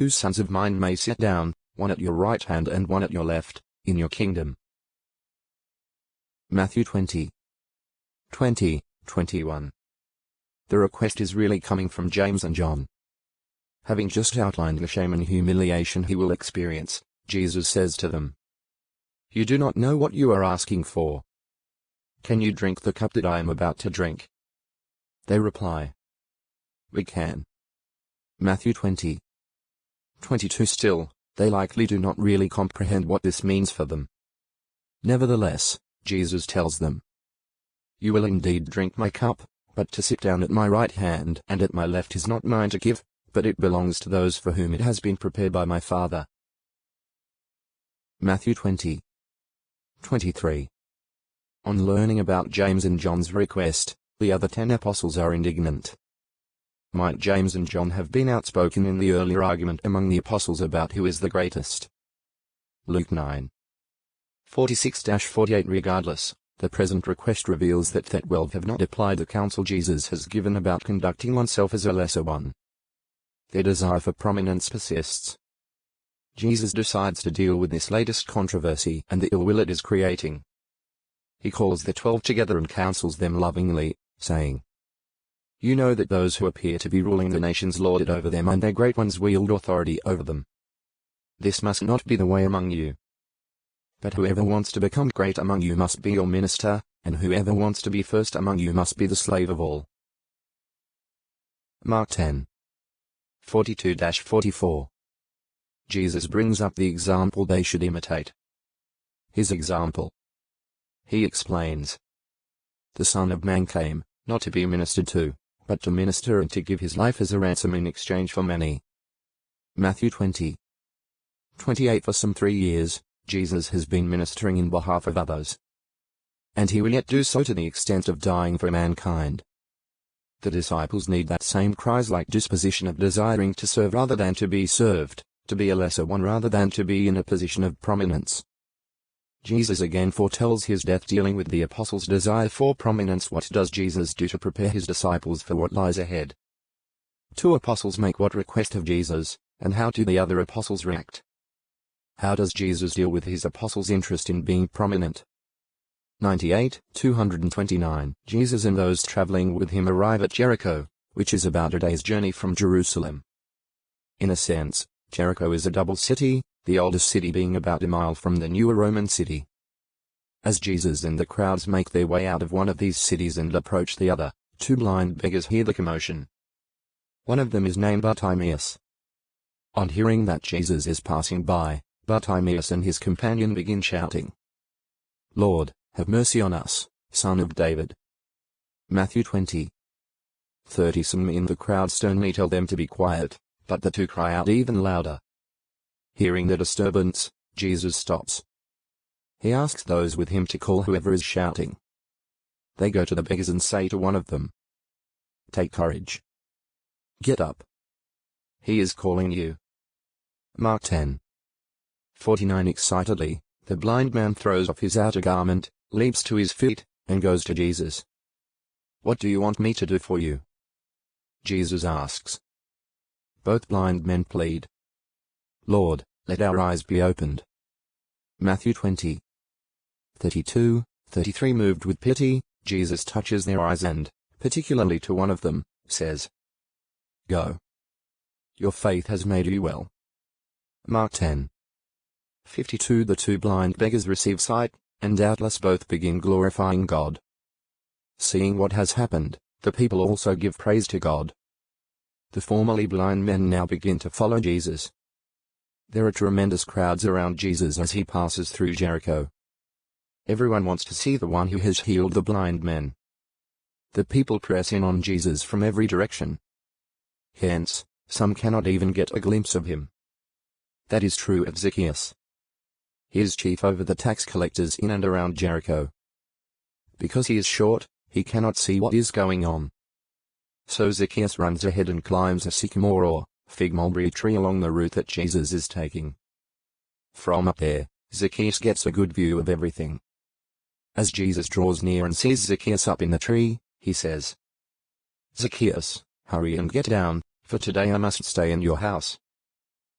whose sons of mine may sit down, one at your right hand and one at your left, in your kingdom. Matthew 20:21. The request is really coming from James and John. Having just outlined the shame and humiliation he will experience, Jesus says to them, "You do not know what you are asking for. Can you drink the cup that I am about to drink?" They reply, "We can." Matthew 20:22. Still, they likely do not really comprehend what this means for them. Nevertheless, Jesus tells them, "You will indeed drink my cup, but to sit down at my right hand and at my left is not mine to give, but it belongs to those for whom it has been prepared by my Father." Matthew 20:23. On learning about James and John's request, the other 10 apostles are indignant. Might James and John have been outspoken in the earlier argument among the apostles about who is the greatest? Luke 9:46-48. Regardless, the present request reveals that 12 have not applied the counsel Jesus has given about conducting oneself as a lesser one. Their desire for prominence persists. Jesus decides to deal with this latest controversy and the ill will it is creating. He calls the 12 together and counsels them lovingly, saying, "You know that those who appear to be ruling the nations lord it over them and their great ones wield authority over them. This must not be the way among you. But whoever wants to become great among you must be your minister, and whoever wants to be first among you must be the slave of all." Mark 10:42-44. Jesus brings up the example they should imitate. His example. He explains, "The Son of Man came, not to be ministered to, but to minister and to give his life as a ransom in exchange for many." Matthew 20:28. For some 3 years, Jesus has been ministering in behalf of others. And he will yet do so to the extent of dying for mankind. The disciples need that same Christ-like disposition of desiring to serve rather than to be served, to be a lesser one rather than to be in a position of prominence. Jesus again foretells his death dealing with the apostles' desire for prominence. What does Jesus do to prepare his disciples for what lies ahead? 2 apostles make what request of Jesus, and how do the other apostles react? How does Jesus deal with his apostles' interest in being prominent? 98:229. Jesus and those traveling with him arrive at Jericho, which is about a day's journey from Jerusalem. In a sense, Jericho is a double city, the oldest city being about a mile from the newer Roman city. As Jesus and the crowds make their way out of one of these cities and approach the other, 2 blind beggars hear the commotion. One of them is named Bartimaeus. On hearing that Jesus is passing by, Bartimaeus and his companion begin shouting, "Lord, have mercy on us, Son of David." Matthew 20:30. Some in the crowd sternly tell them to be quiet, but the 2 cry out even louder. Hearing the disturbance, Jesus stops. He asks those with him to call whoever is shouting. They go to the beggars and say to one of them, "Take courage. Get up. He is calling you." Mark 10:49. Excitedly, the blind man throws off his outer garment, leaps to his feet, and goes to Jesus. "What do you want me to do for you?" Jesus asks. Both blind men plead, "Lord, let our eyes be opened." Matthew 20:32-33. Moved with pity, Jesus touches their eyes and, particularly to one of them, says, "Go. Your faith has made you well." Mark 10:52. The 2 blind beggars receive sight, and doubtless both begin glorifying God. Seeing what has happened, the people also give praise to God. The formerly blind men now begin to follow Jesus. There are tremendous crowds around Jesus as he passes through Jericho. Everyone wants to see the one who has healed the blind men. The people press in on Jesus from every direction. Hence, some cannot even get a glimpse of him. That is true of Zacchaeus. He is chief over the tax collectors in and around Jericho. Because he is short, he cannot see what is going on. So Zacchaeus runs ahead and climbs a sycamore or fig mulberry tree along the route that Jesus is taking. From up there, Zacchaeus gets a good view of everything. As Jesus draws near and sees Zacchaeus up in the tree, he says, "Zacchaeus, hurry and get down, for today I must stay in your house."